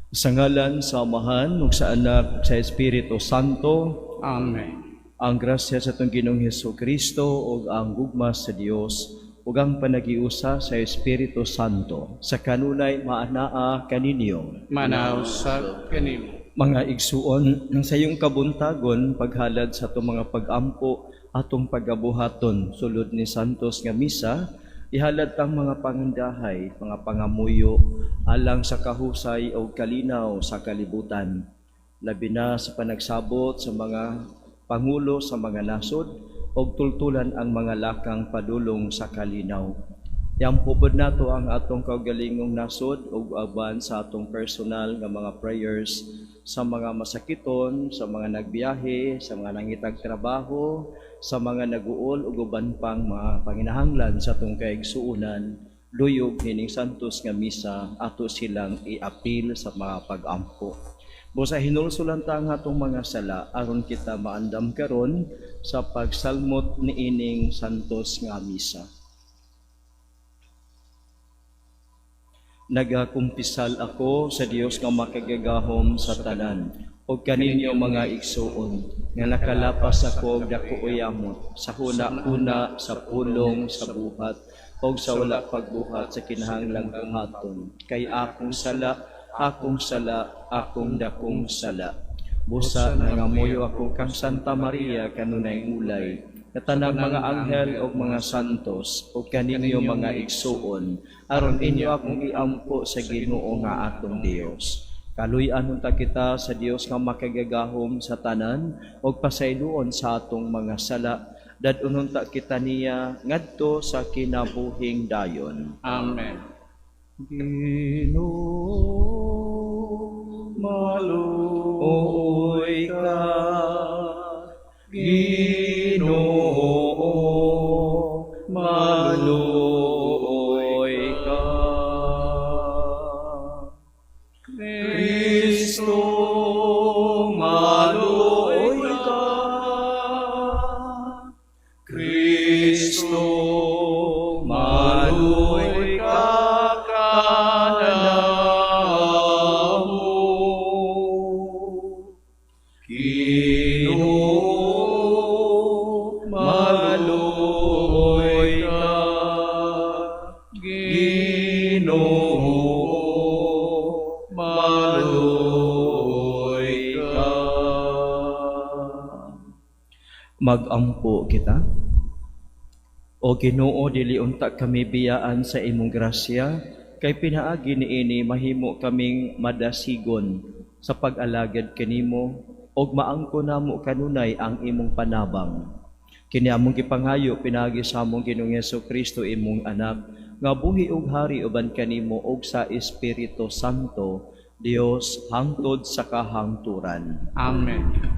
Sa ngalan sa Amahan, ug sa Anak, ug sa Espiritu Santo. Amen. Ang grasya sa atong Ginoong Hesukristo ug ang gugma sa Dios ug ang panagiusa sa Espiritu Santo sa kanunay maanaa kaninyo. Manaw sa kanimo. Mga igsuon, ng sayong kabuntagon paghalad sa atong mga pag-ampo atong pagabuhaton sulod ni Santos nga misa, ihalad tang mga pangandahay, mga pangamuyo alang sa kahusay o kalinaw sa kalibutan. Labi na sa panagsabot sa mga pangulo sa mga nasod o tultulan ang mga lakang padulong sa kalinaw. Yang pubod nato ang atong kaugalingong nasod o aban sa atong personal nga mga prayers sa mga masakiton, sa mga nagbiyahe, sa mga nangitag trabaho, sa mga naguol ug uban pang mga panginahanglan sa atong kaigsuonan. Luyog hining Santos nga misa ato silang iapil sa mga pag-ampo. Busa hinulsulan ta ang atong mga sala aron kita maandam karon sa pagsalmot niining Santos nga misa. Nagakumpisal ako sa Dios nga makagagahom sa tanan o kaninyo mga igsuon nga nakalapas ako dako uyamot sa huna-huna sa pulong sa buhat o sa wala pagbuhat sa kinahanglang buhaton kay akong sala, akong dakong sala. Busa nangamuyo ako kang Santa Maria kanunay ulay, katanang mga anghel o mga santos o kaninyo mga igsuon aron inyo akong iampo sa Ginoo nga atong Dios. Kaluy-an unta kita sa Dios nga makagagahom sa tanan o pasayloon sa atong mga sala. Dadunon ta kita niya ngadto sa kinabuhing dayon. Amen. Ginoo, maluoy ka. Ginoo, maluoy ka. Kristo, maluoy ka. Kristo, maluoy ka kanamo. Ginoo, maluoy ka. Ginoo, maluoy ka. Mag-ampo kita. O Ginoo, dili unta kami biyaan sa imong grasya, kay pinaagi niini mahimo kaming madasigon sa pag-alagad kanimo og maangko namo kanunay ang imong panabang. Kini among gipangayo pinaagi sa among Ginoong Hesukristo imong anak, nga buhi ug hari uban kanimo og sa Espiritu Santo, Dios hangtod sa kahangturan. Amen.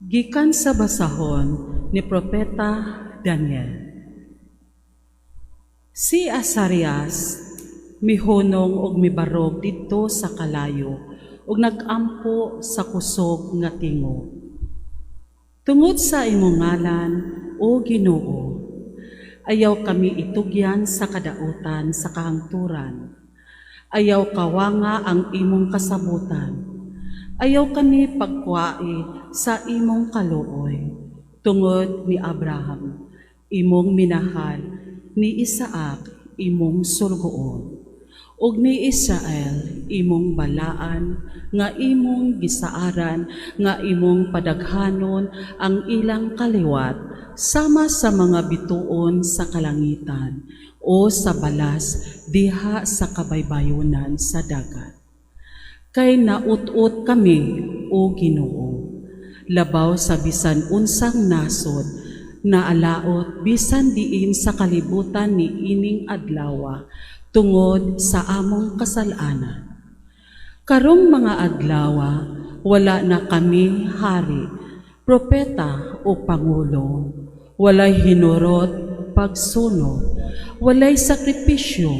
Gikan sa basahon ni Propeta Daniel. Si Azarias mihunong og mibarog didto sa kalayo ug nagampo sa kusog nga tingo. Tungod sa imong ngalan, O Ginoo, ayaw kami itugyan sa kadautan sa kahangturan. Ayaw kawanga ang imong kasabutan. Ayaw kami pagkuai sa imong kaluoy, tungod ni Abraham, imong minahal, ni Isaac, imong sulgoon, ug ni Israel, imong balaan, nga imong gisaaran, nga imong padaghanon ang ilang kaliwat, sama sa mga bituon sa kalangitan, o sa balas diha sa kabaybayonan sa dagat. Kay naut-ut kami, O Ginoo, labaw sa bisan unsang nasod, naalaot bisan diin sa kalibutan ni ining adlawa, tungod sa among kasalanan. Karong mga adlawa, wala na kami hari, propeta o pangulo, walay hinurot, pagsuno, walay sakripisyo,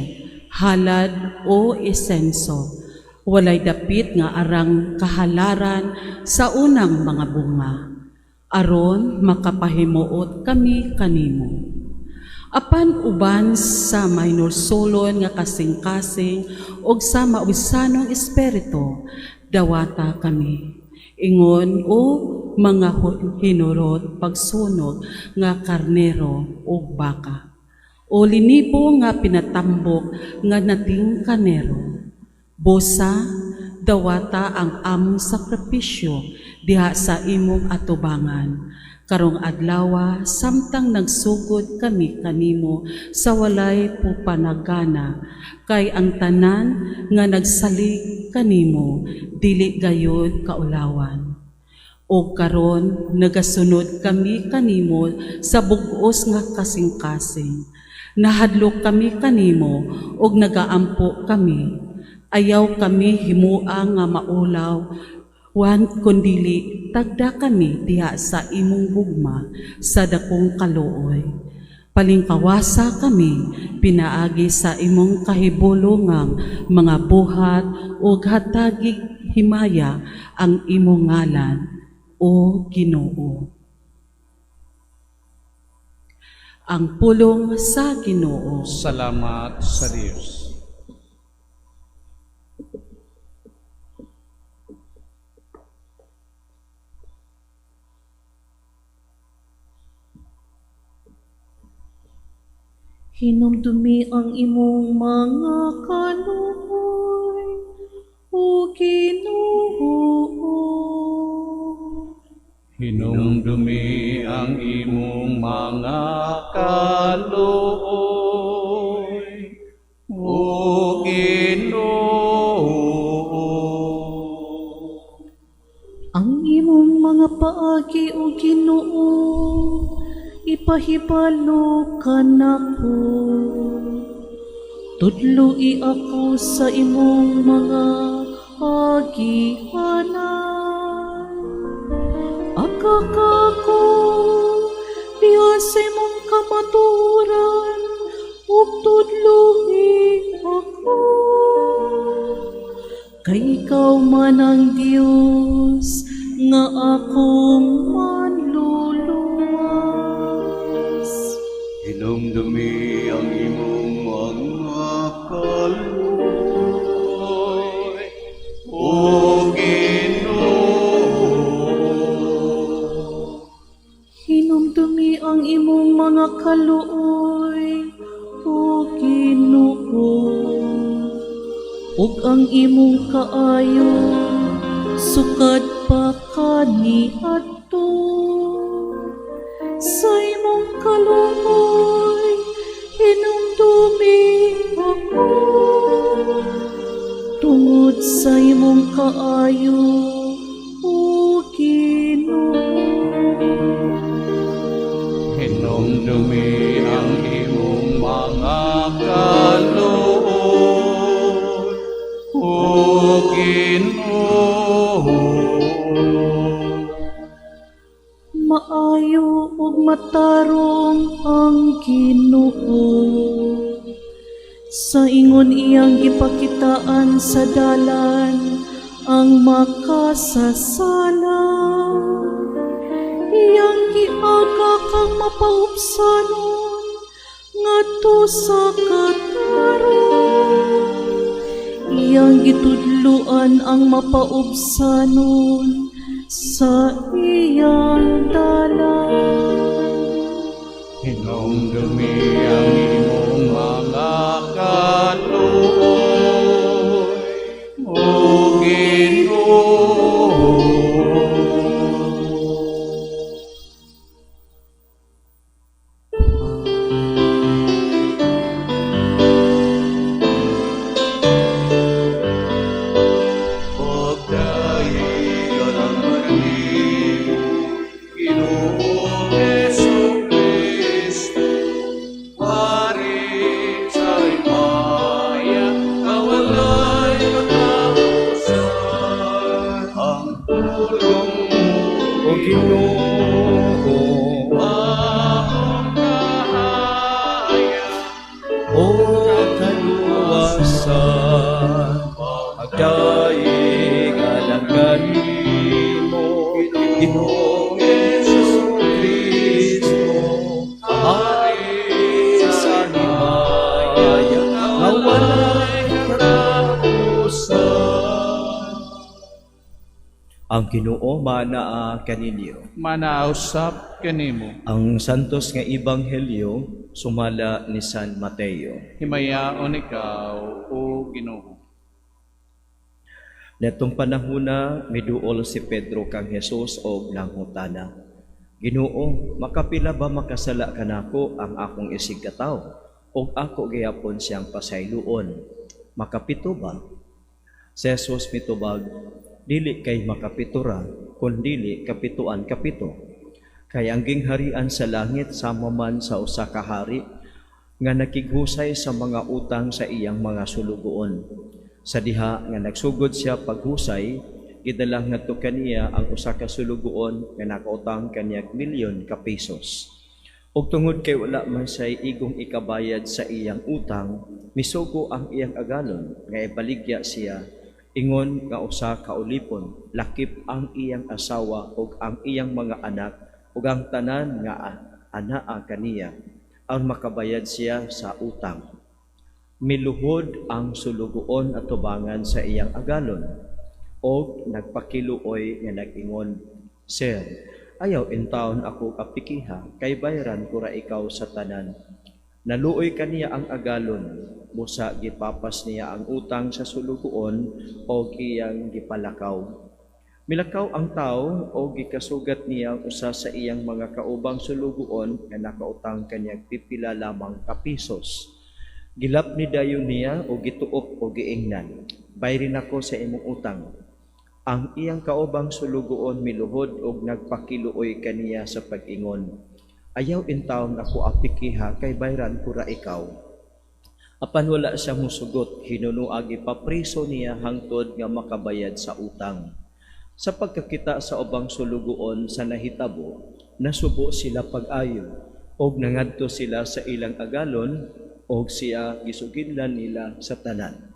halad o isenso, walay dapit nga arang kahalaran sa unang mga bunga. aron makapahimuot kami kanimo. Apan uban sa minor solon nga kasing-kasing og sa mausanong espiritu, dawata kami. Ingon o mga hinurot pagsunog nga karnero o baka. O linibo nga pinatambok nga nating kanero. Bosa, dawata ang among sakripisyo diha sa imong atubangan. Karong adlawa, samtang nagsugod kami kanimo sa walay pupanagana, kay ang tanan nga nagsalig kanimo, dili gayud kaulawan. O karon, nagasunod kami kanimo sa bug-os nga kasing-kasing. Nahadlok kami kanimo, og nagaampo kami. Ayaw kami himua nga maulaw, wan kundili tagda kami diha sa imong gugma sa dakong kaluoy. Palingkawasa kami pinaagi sa imong kahibulongang mga buhat ug hatagig himaya ang imong ngalan o Ginoo. Ang pulong sa Ginoo. Salamat sa Diyos. Hinumdumi ang imong mga kaluoy, o Ginoo. Hinumdumi ang imong mga kalooy, o Ginoo. Ang imong mga paagi, o Ginoo, ipahibalo ka nako. Tudloi ako sa imong mga agianan. Agakako diha sa imong kamaturan, ug tudloi ako. Kay ikaw man ang Dios nga akong manluluwas. Hinumdumi ang imong mga kaluoy, o Ginoo. Hinumdumi ang imong mga kaluoy, o Ginoo. Ug ang imong kaayo sukad pa kaniadto. Sa imong kaluoy hinumdumi ako. Tungod sa imong kaayo, o Ginoo. Hinumdumi ang imong mga kalooy, o Ginoo. Maayo ug matarong ang Ginoo. Sa ingon iyang gipakitaan sa dalan ang makasasala. Iyang giaga kang mapaubsanon ngadto sa katarong. Iyang gitudluan ang mapaubsanon sa iyang dalan. Hinumdumi ang imong mga kalooy, o Ginoo. Agdaig alang kanimo, Ginoong Hesus Ang Ginoo manaa kaninyo. Manausap kanimo. Ang santos nga ebanghelyo sumala ni San Mateo. Himayaon ikaw, o Ginoo. Netong panahona miduol si Pedro kang Hesus og nanghutana. Ginoo, makapila ba makasala kanako ang akong isig katawo? Og ako gayapon siyang pasayloon. Makapito ba? Si Jesus mitubag, dili kay makapitura, kundili kapituan kapito. Kay ang gingharian sa langit sama man sa usa ka hari nga nakighusay sa mga utang sa iyang mga sulugoon. Sa diha nga nagsugod siya paghusay, gidalang ngadto kaniya ang usa ka sulugoon nga nakautang kaniya milyon ka pesos. Ug tungod kay wala man say igong ikabayad sa iyang utang, misugo ang iyang agalon nga ibaligya siya. Ingon nga usa ka ulipon, lakip ang iyang asawa ug ang iyang mga anak ug ang tanan nga anaa kaniya aron makabayad siya sa utang. Miluhod ang sulugoon at tubangan sa iyang agalon og nagpakiluoy nga nag-ingon, Sir, ayaw intawon ako kapikiha, kay bayaran ko ra ikaw sa tanan. Naluoy kaniya ang agalon, busa gipapas niya ang utang sa sulugoon o iyang gipalakaw. Milakaw ang tao o gikasugat niya usa sa iyang mga kaubang sulugoon nga nakautang kaniya pipila lamang ka pisos. Gilap ni dayon niya o gituok o giingnan, bayrin ako sa imong utang. Ang iyang kaubang sulugoon miluhod og nagpakiluoy kaniya sa pag-ingon, ayaw intawon ako apikiha, kay bayran ko ra ikaw. Apan wala siya musugot, hinunuag ipapriso niya hangtod nga makabayad sa utang. Sa pagkakita sa ubang sulugoon sa nahitabo, nasubo sila pag-ayo, og nangadto sila sa ilang agalon, og siya gisuginlan nila sa tanan.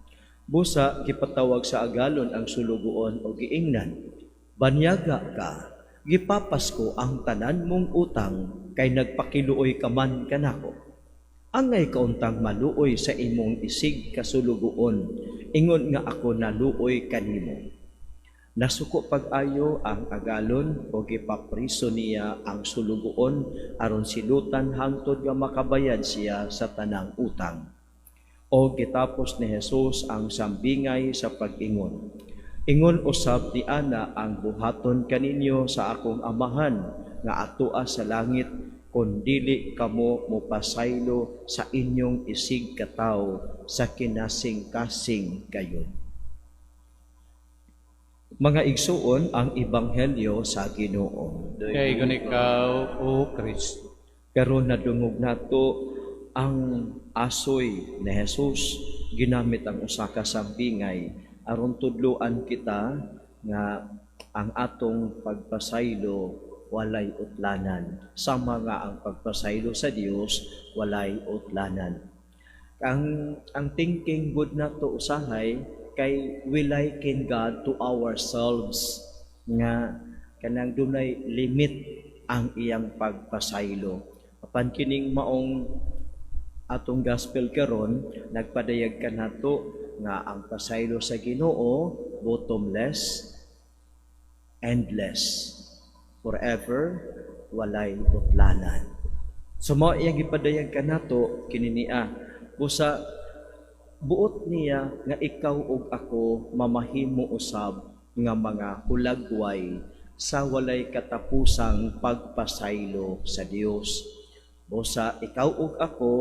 Busa, gipatawag sa agalon ang sulugoon o giingnan, banyaga ka, gipapas ko ang tanan mong utang, kay nagpakiluoy ka man kanako. Angay kauntang maluoy sa imong isig kasulugoon, ingon nga ako naluoy kanimo. Nasuko pag-ayo ang agalon o gipapriso niya ang sulugoon aron silutan hangtod nga makabayad siya sa tanang utang. O gitapos ni Jesus ang sambingay sa pag-ingon, ingon usab ti ana ang buhaton kaninyo sa akong amahan nga atoa sa langit, kun dili kamo mopasaylo sa inyong isig katawo sa kinasing-kasing gayon. Mga igsuon ang ebanghelyo sa Ginoo. Kay ikaw, o Kristo. Karon nadungog nato ang asoy ni Jesus, ginamit ang usa ka sambingay aron tudloan kita nga ang atong pagpasaylo walay utlanan. Sama nga ang pagpasaylo sa Dios walay utlanan. Ang thinking good nato usahay kay we liken God to ourselves, nga kanang dunay limit ang iyang pagpasaylo. Apan kining maong atong gospel karon, nagpadayag ka nato nga ang pasaylo sa Ginoo bottomless, endless, forever, walay utlanan. So mao iyang gipadayag ka nato kininiya, busa buot niya nga ikaw ug ako mamahimo usab nga mga hulagway sa walay katapusang pagpasaylo sa Dios. Busa ikaw ug ako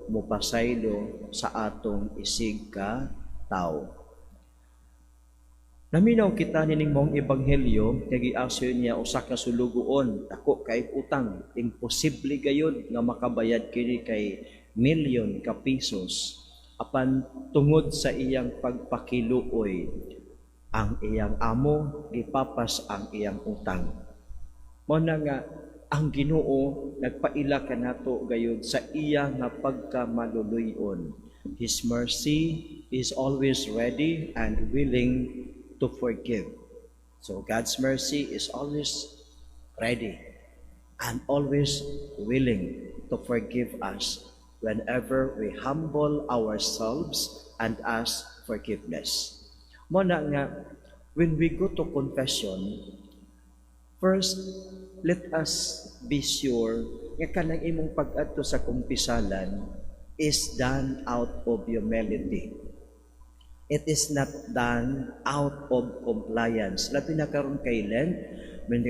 mopasaylo sa atong isig ka tawo. Naminaw kita nining mong ebanghelyo kay giasyo niya usa ka sulugoon, dako kay utang, imposible gayud nga makabayad kini kay milyon ka pesos. Apan tungod sa iyang pagpakiluoy, ang iyang amo gipapas ang iyang utang. Mao na nga ang Ginoo nagpaila kanato gayud sa iya nga pagkamaluluyon. His mercy is always ready and willing to forgive. So God's mercy is always ready and always willing to forgive us whenever we humble ourselves and ask forgiveness. Mo na nga when we go to confession, first, let us be sure nga kanang imong pag-adto sa kumpisalan is done out of humility. It is not done out of compliance. Labi na karon kay Lent, when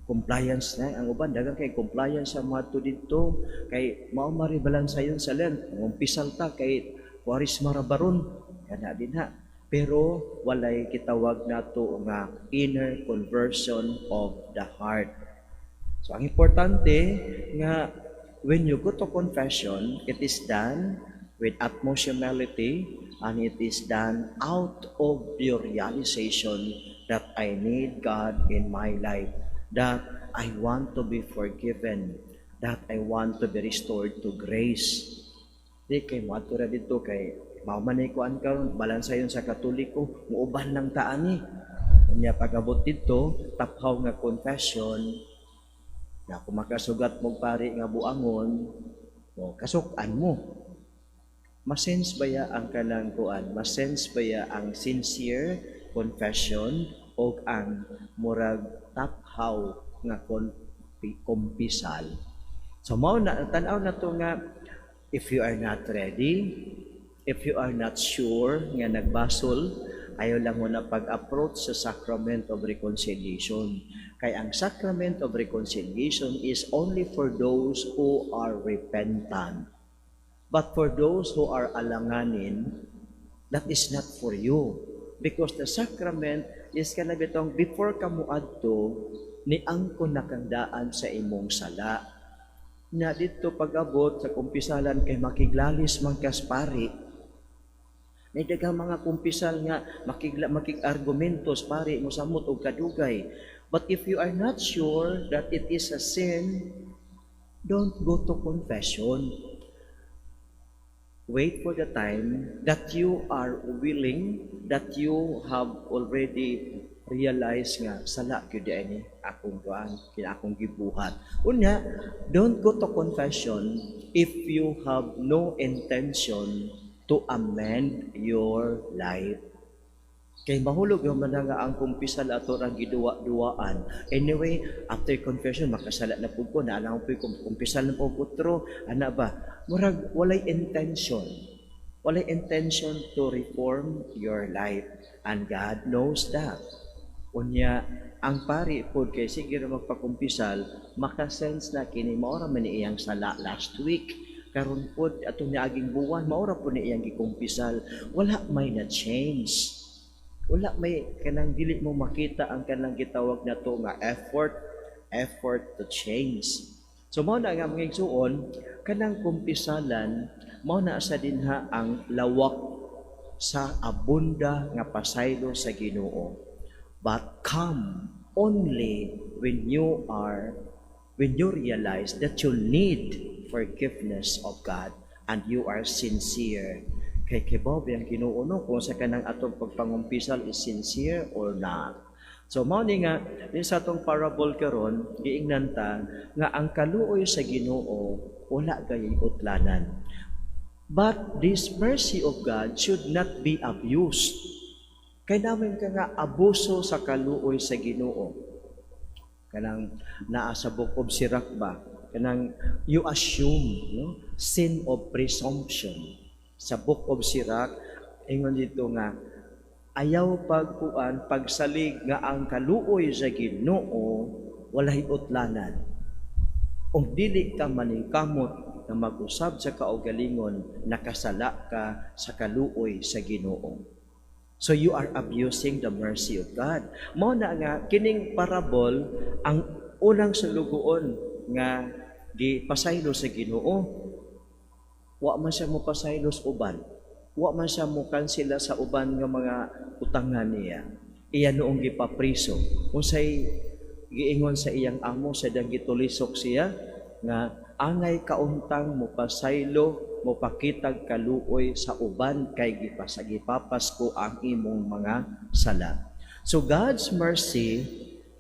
compliance na ang uban dagang kay compliance sa mga dito kay mao maribalan sayon sa Lent. Umpisal ta kay Kwaresma ra baron kana din ha. Pero walay kitawag nato nga inner conversion of the heart. So ang importante nga when you go to confession, it is done with utmost humility and it is done out of your realization that I need God in my life, that I want to be forgiven, that I want to be restored to grace. Di kay mo ato ra dito kay maumanay ko an karon balansa yon sa Katoliko, muuban lang taan ni. Unya pagabot dito, taphaw nga confession, na kung makasugat mo pari nga buangon, o kasukan mo. Masense ba ya ang kanang kuan? Masense ba ya ang sincere confession o ang murag taphaw nga kumpisal? So mao na tan-aw na to nga if you are not ready, if you are not sure nga nagbasol, ayaw lang mo na pag-approach sa Sacrament of Reconciliation. Kaya ang Sacrament of Reconciliation is only for those who are repentant. But for those who are alanganin, that is not for you. Because the sacrament is kanabitong before ka muadto, ni angkon nakandaan sa imong sala. Na dito pag-abot sa kumpisalan kay makiglalis man kaspari. May daghang mga kumpisal nga makig-argumentos pari mo samot og kadugay. But if you are not sure that it is a sin, don't go to confession. Wait for the time that you are willing, that you have already realized nga sala gyud ani akong kuan akong gibuhat. Unya, don't go to confession if you have no intention to amend your life. Kay mahulog yung nga ang kumpisal ato ang giduwa-duwaan. Anyway, after confession, makasala na po ko, naalang po yung kumpisal na po putro, ana ba? Murag, walay intention. Walay intention to reform your life. And God knows that. Unya, ang pari po kay sige na magpakumpisal, makasense na kini, maura man iyang sala last week. Karon po, atong niaging buwan, maura po ni iyang gikumpisal. Wala may na-change. Wala may kanang dili mo makita ang kanang gitawag na to nga effort to change. So mao na nga mga igsuon, kanang kumpisalan mao na sa dinha ang lawak sa abunda nga pasaylo sa Ginoo. But come only when you realize that you need forgiveness of God and you are sincere. Kay kibaw ang Ginoo no kung sa kanang atong pagpangumpisal is sincere or not. So mao ni nga din sa atong parable karon giingnan ta nga ang kaluoy sa Ginoo wala gayay utlanan. But this mercy of God should not be abused. Kay namin ka nga abuso sa kaluoy sa Ginoo. Kanang naa sa book of Sirach ba? Kanang you assume, no? Sin of presumption. Sa book of Sirach, ingon dito nga, ayaw pagkuan, pagsalig nga ang kaluoy sa Ginoo, walay utlanan. Kung dili ka maningkamot na mag-usab sa kaugalingon, nakasala ka sa kaluoy sa Ginoo. So you are abusing the mercy of God. Mao na nga, kining parable, ang unang sulugoon nga gipasaylo sa Ginoo, wa man siya mo pasaylos uban. Wa man siya mo kansela sa uban nga mga utangan niya. Iya noong gipapriso. Unsay giingon sa iyang amo sa dang gitulisok siya nga angay kauntang mo pasaylo mo pakitag kaluoy sa uban kay gipasagipapas ko ang imong mga sala. So God's mercy,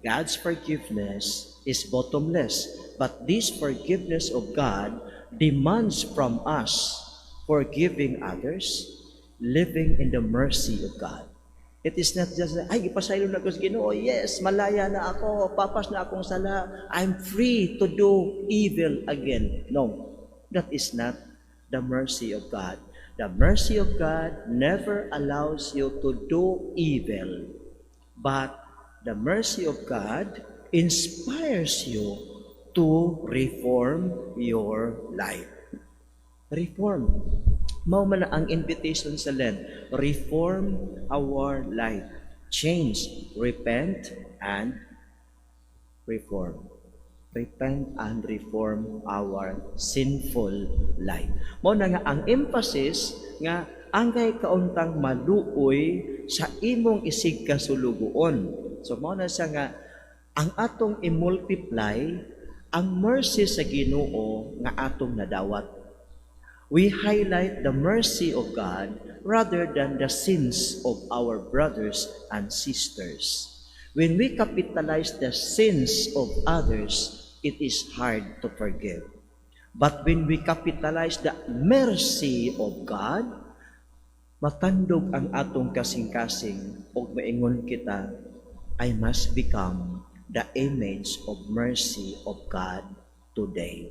God's forgiveness is bottomless. But this forgiveness of God demands from us forgiving others, living in the mercy of God. It is not just, ay, ipasaylo na ko sa Ginoo. Yes, malaya na ako. Papas na akong sala. I'm free to do evil again. No, that is not the mercy of God. The mercy of God never allows you to do evil. But the mercy of God inspires you to reform your life. Reform. Mao man ang invitation sa Lent. Reform our life. Change, repent, and reform. Repent and reform our sinful life. Mao na nga ang emphasis nga angay kauntang maluoy sa imong isig kasulugoon. So mao na siya nga ang atong i-multiply ang mercy sa Ginoo nga atong nadawat. We highlight the mercy of God rather than the sins of our brothers and sisters. When we capitalize the sins of others, it is hard to forgive. But when we capitalize the mercy of God, matandog ang atong kasing-kasing o maingon kita, I must become the image of mercy of God today.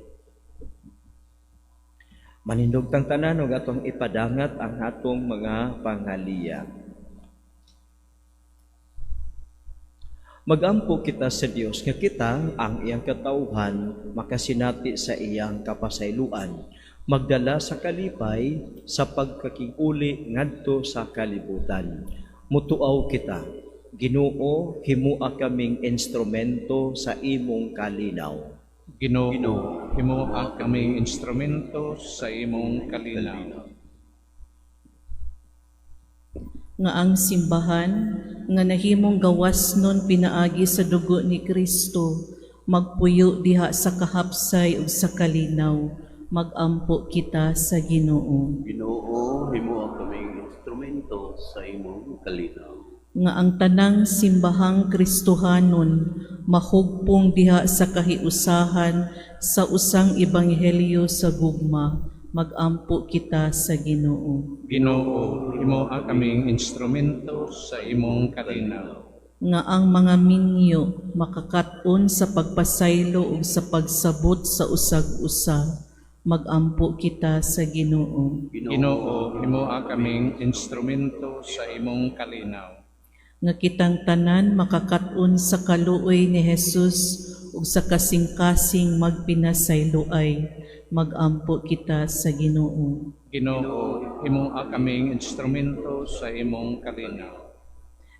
Manindog tang tanan ug atong ipadangat ang atong mga pangaliya. Magampo kita sa Dios nga kita ang iyang katawhan makasinati sa iyang kapasayloan, magdala sa kalipay sa pagkakinguli ngadto sa kalibutan. Mutuaw kita, Ginoo, himua kaming instrumento sa imong kalinaw. Ginoo, himuha kaming instrumento sa imong kalinaw. Nga ang simbahan nga nahimong gawas nun pinaagi sa dugo ni Kristo, magpuyo diha sa kahapsay ug sa kalinaw, magampo kita sa Ginoo. Ginoo, himo kaming instrumento sa imong kalinaw. Nga ang tanang simbahang Kristohanon mahugpong diha sa kahiusahan sa usang ebanghelyo sa gugma, magampo kita sa Ginoo. Ginoo, himuha kaming instrumento sa imong kalinaw. Nga ang mga minyo makakat-on sa pagpasaylo ug sa pagsabot sa usag-usa, magampo kita sa Ginoo. Ginoo, himuha kaming instrumento sa imong kalinaw. Nga kitang tanan makakat-on sa kaluoy ni Jesus ug sa kasing-kasing magpinasayloay, magampo kita sa Ginoo. Ginoo, himuha kaming instrumento sa imong kalinaw.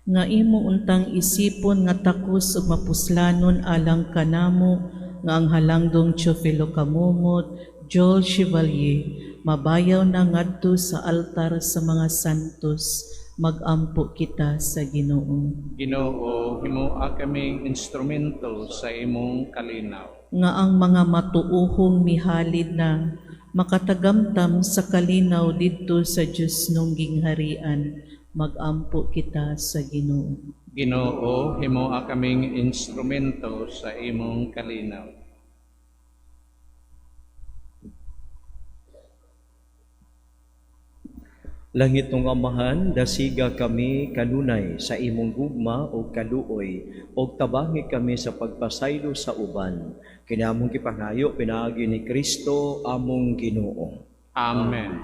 Nga imo untang isipon nga takos ug mapuslanon alang kanamo nga ang halangdong Teofilo Kamumot, Joel Chevalier, mabayaw na ngadto sa altar sa mga santos, magampo kita sa Ginoo. Ginoo, himuha kaming instrumento sa imong kalinaw. Nga ang mga matuohong mihalid na makatagamtam sa kalinaw didto sa Dios nung gingharian, magampo kita sa Ginoo. Ginoo, himuha kaming instrumento sa imong kalinaw. Langitong Amahan, dasiga kami kanunay sa imong gugma o kaluoy, o tabangi kami sa pagpasaylo sa uban. Kinamong kipangayo, pinaagi ni Kristo, among Ginoo. Amen.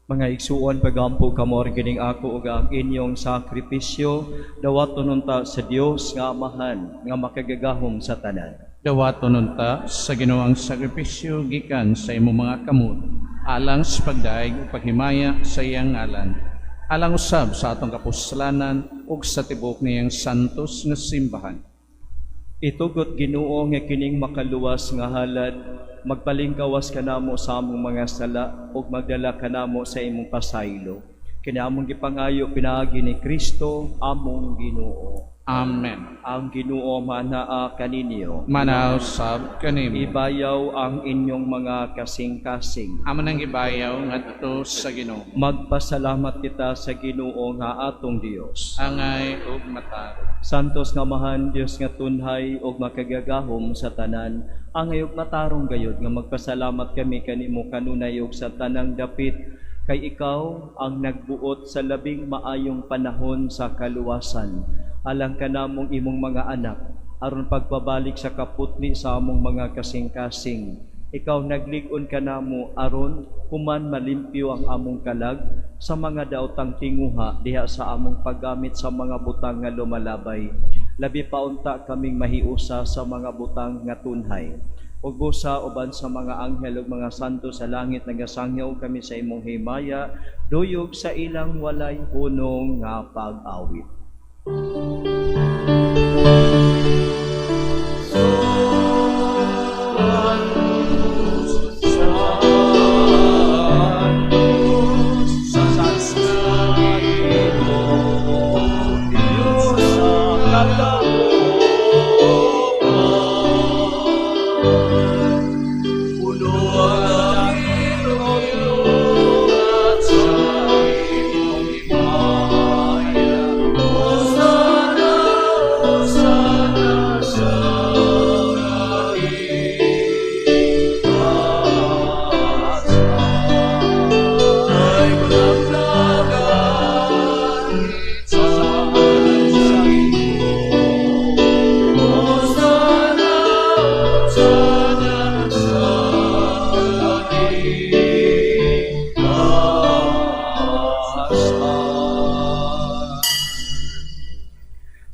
Mga igsuon, pagampo kamor gining ako ug ang inyong sakripisyo, dawaton unta sa Dios nga Amahan nga makagagahom sa tanan. Dawaton unta sa Ginoong sakripisyo gikan sa imong mga kamot, alang sa pagdaig ug paghimaya sa iyang ngalan, alang usab sa atong kapuslanan ug sa tibok niyang santos nga simbahan. Itugot Ginoo nga kining makaluwas nga halad, magpalingkawas kanamo sa among mga sala ug magdala kanamo sa imong pasaylo. Kini among gipangayo pinaagi ni Kristo among Ginoo. Amen. Ang Ginoo manaa kaninyo. Manaw sab kanimo. Ibayaw ang inyong mga kasing-kasing. Amo nang ibayaw ngadto sa Ginoo. Magpasalamat kita sa Ginoo nga atong Dios. Angay ug mataro. Santos nga Amahan, Dios nga tunhay ug makagagahom sa tanan, angay ug matarong gayud nga magpasalamat kami kanimo kanunay ug sa tanang dapit, kay ikaw ang nagbuot sa labing maayong panahon sa kaluwasan, alang kanamong imong mga anak, aron pagpabalik sa kaputli sa among mga kasing-kasing. Ikaw naglig-on kanamo aron human malimpyo ang among kalag sa mga daotang tinguha diha sa among paggamit sa mga butang nga lumalabay. Labi pa unta kaming mahiusa sa mga butang nga tunhay. Ug busa uban sa mga anghel ug mga santo sa langit nagasangyaw kami sa imong himaya, duyog sa ilang walay hunong nga pag-awit.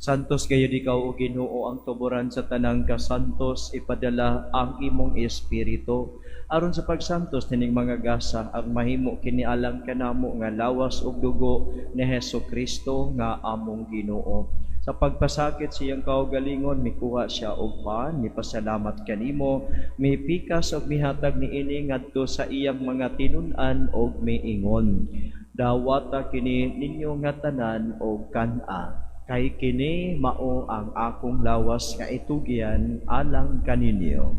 Santos kayo ikaw o Ginoo ang tuburan sa tanang kasantos, ipadala ang imong espiritu aron sa pagsantos nining mga gasa ang mahimo kinialang kanamo nga lawas ug dugo ni Hesukristo nga among Ginoo. Sa pagpasakit siyang kaugalingon mikuha siya og pan, mipasalamat kanimo, mipikas ug mihatag niini ngadto sa iyang mga tinun-an ug miingon. Dawata kini ninyo nga tanan og kan-a. Kay kini mao ang akong lawas nga itugyan alang kaninyo.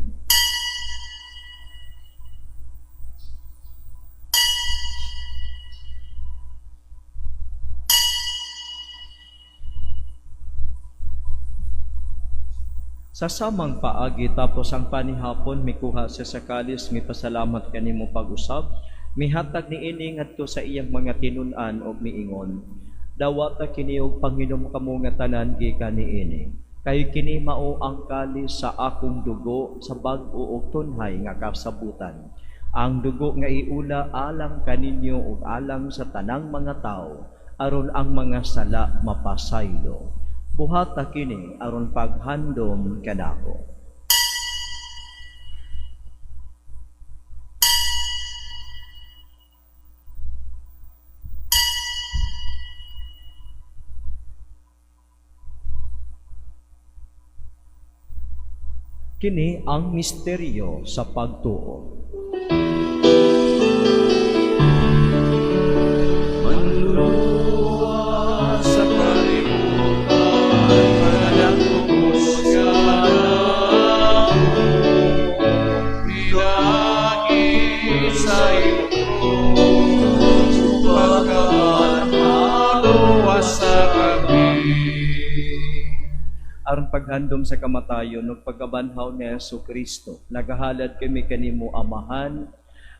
Sa samang paagi tapos ang panihapon mikuha siya sa kalis, mipasalamat kanimo pag-usab, mihatag niini ngadto sa iyang mga tinun-an ug miingon. Dawata kini og panginom kamo nga tanan gikan niini. Kay kini mao ang kalis sa akong dugo sa bag-o ug tunhay nga kasabutan. Ang dugo nga iula alang kaninyo ug alang sa tanang mga tawo aron ang mga sala mapasaylo. Buhata kini aron paghandom kanako. Kini ang misteryo sa pagtuo. Manluwa sa kalibutan, manalangkos ka na milagi sa iyong pagkakaluwas sa kami. Aron paghandom sa kamatayon ug pagkabanhaw ni Hesukristo, nagahalad kami kanimo Amahan,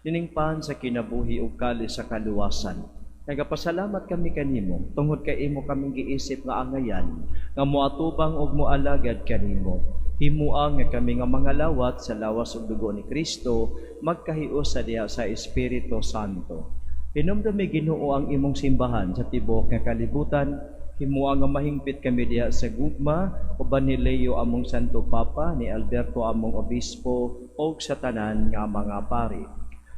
niningpahan sa kinabuhi ug kalis sa kaluwasan. Nagapasalamat kami kanimo tungod kay imo kaming giisip nga angayan nga moatubang ug moalagad kanimo. Himua nga kami nga mga lawat sa lawas ug dugo ni Kristo magkahios sa diha sa Espiritu Santo. Hinumdumi Ginoo ang imong simbahan sa tibuok nga kalibutan, himuang nga mahingpit kami diha sa gugma, uban ni Leo among Santo Papa, ni Alberto among Obispo, o sa tanan nga mga pari.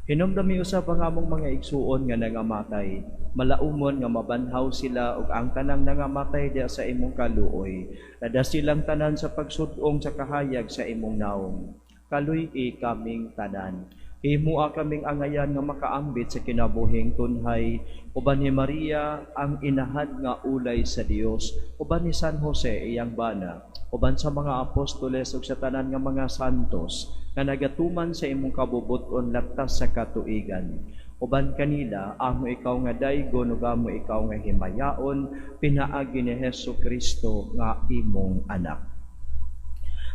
Hinumdumi usab ang among mga igsuon nga nangamatay, malaumon nga mabanhaw sila ug ang tanang nangamatay diha sa imong kaluoy, nada silang tanan sa pagsudong sa kahayag sa imong naong. Kaluy-i kaming tanan. Himua kaming angayan nga makaambit sa kinabuhing tunhay, uban ni Maria ang inahan nga ulay sa Dios, uban ni San Jose iyang bana, uban sa mga apostoles ug sa tanan nga mga santos nga nagatuman sa imong kabubuton latas sa katuigan. Uban kanila amo ikaw nga daygon ug amo ikaw nga himayaon, pinaagi ni Hesukristo nga imong anak.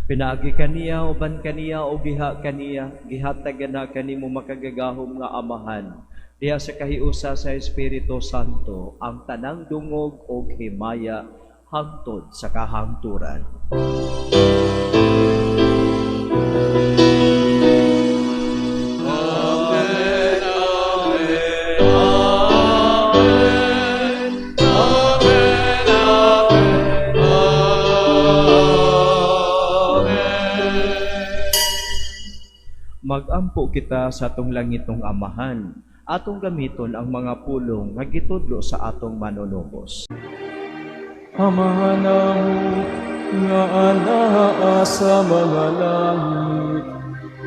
Pinaagi kaniya, uban kaniya, o giha kaniya, gihatag na kanimo makagagahom nga amahan. Diya sa kahiusa sa Espiritu Santo, ang tanang dungog o himaya, hangtod sa kahangturan. Magampo kita sa atong langitong amahan, atong gamiton ang mga pulong nga gitudlo sa atong manunubos. Amahan namo nga anaa sa mga langit,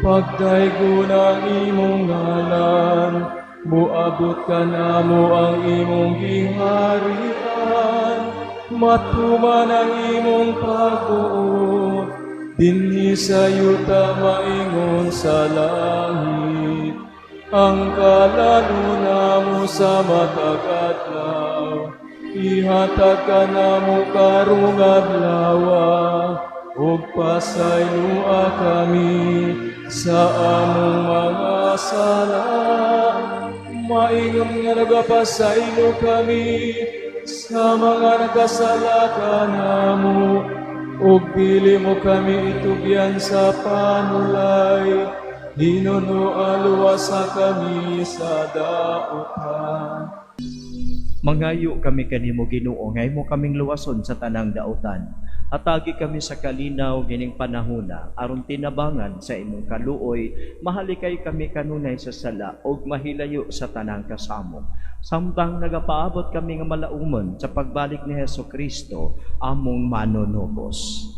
pagdaygon ang imong ngalan, muabot ka namo ang imong giharian, matuman ang imong pagbuot, dinhi sa yuta maingon sa langit, ang kalaluna mo sa matag adlaw, ihatag ka namo karong adlawa, ug pasaynua kami sa among mga sala, maingon nga nagapasaylo kami sa mga nagkasala kanamo, ug dili mo kami itugyan sa panulay, hinunualuwasa kami sa daotan. Mangayo kami kanimo Ginoo, nga imo kaming luwason sa tanang daotan. Atagi kami sa kalinaw gining panahona, aron tinabangan sa imong kaluoy, mahalikay kami kanunay sa sala, ug mahilayo sa tanang kasamo. Samtang nagapaabot kami nga malaumon sa pagbalik ni Hesukristo, among manunubos.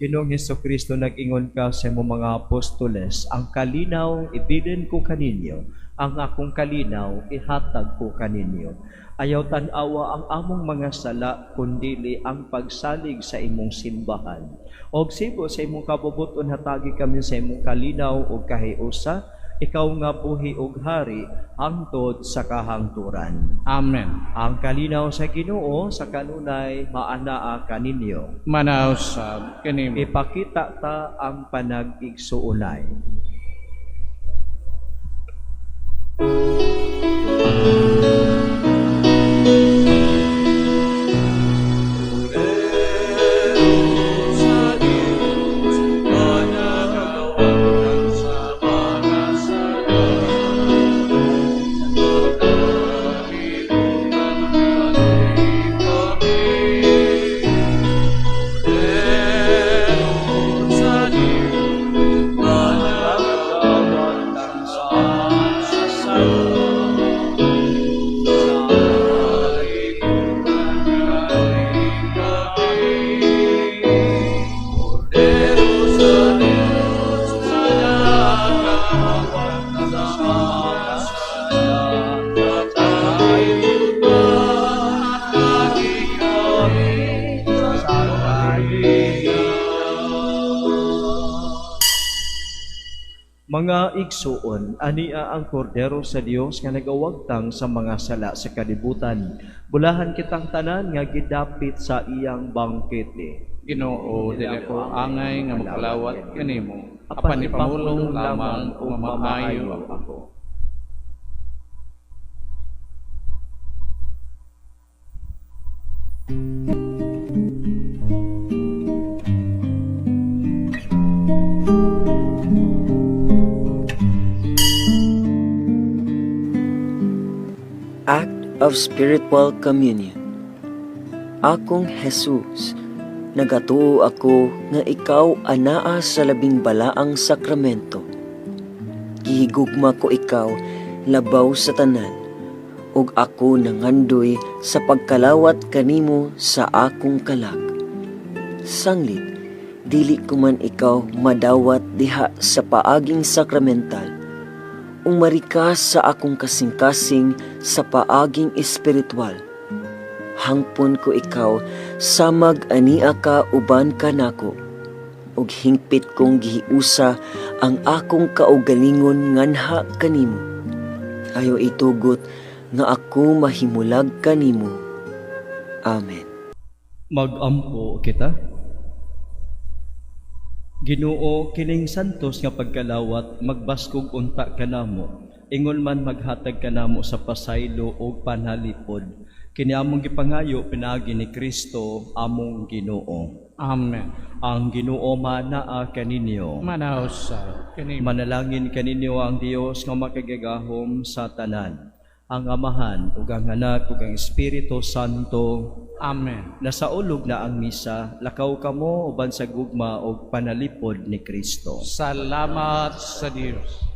Ginoong Hesukristo, nag-ingon ka sa imong mga apostoles, ang kalinaw ibilin ko kaninyo, ang akong kalinaw ihatag ko kaninyo. Ayaw tan-awa ang among mga sala, kundili ang pagsalig sa imong simbahan. Og sibo sa imong kabubuton hatagi kami sa imong kalinaw ug kahiusa, ikaw nga buhi ug hari hangtod sa kahangturan. Amen. Ang kalinaw sa Ginoo sa kanunay maanaa kaninyo. Manaw sa kanimo. Ipakita ta ang panag-igsuunay. Mga igsuon, ania ang kordero sa Dios nga nagawagtang sa mga sala sa kalibutan. Bulahan kitang tanan nga gidapit sa iyang bangkete. Ginoo, dili ko angay nga magpalawat kanimo. Apan ipamulong lamang kung mamaayo ako. Act of Spiritual Communion. Akong Jesus, nagatuo ako nga ikaw anaa sa labing balaang sakramento. Gihigugma ko ikaw labaw sa tanan, ug ako nangandoy sa pagkalawat kanimo sa akong kalag. Sanglit, dili ko man ikaw madawat diha sa paaging sakramental, umarika sa akong kasing-kasing sa paaging espiritual. Hangpon ko ikaw samag ania ka uban kanako, ug hingpit kong gihiusa ang akong kaugalingon nganha kanimo. Ayo itugot nga ako mahimulag kanimo. Amen. Magampo kita. Ginoo, kining santos nga pagkalawat magbaskog unta kanamo, ingon man maghatag kanamo sa pasaylo o panalipod. Kini among gipangayo pinaagi ni Kristo among Ginoo. Amen. Ang Ginoo manaa kaninyo. Manausay kanimo. Manalangin kaninyo ang Dios nga makagagahom sa tanan, ang Amahan ug ang Anak ug ang Espiritu Santo. Amen. Nasaulog na ang misa, lakaw kamo uban sa gugma o panalipod ni Kristo. Salamat sa Dios.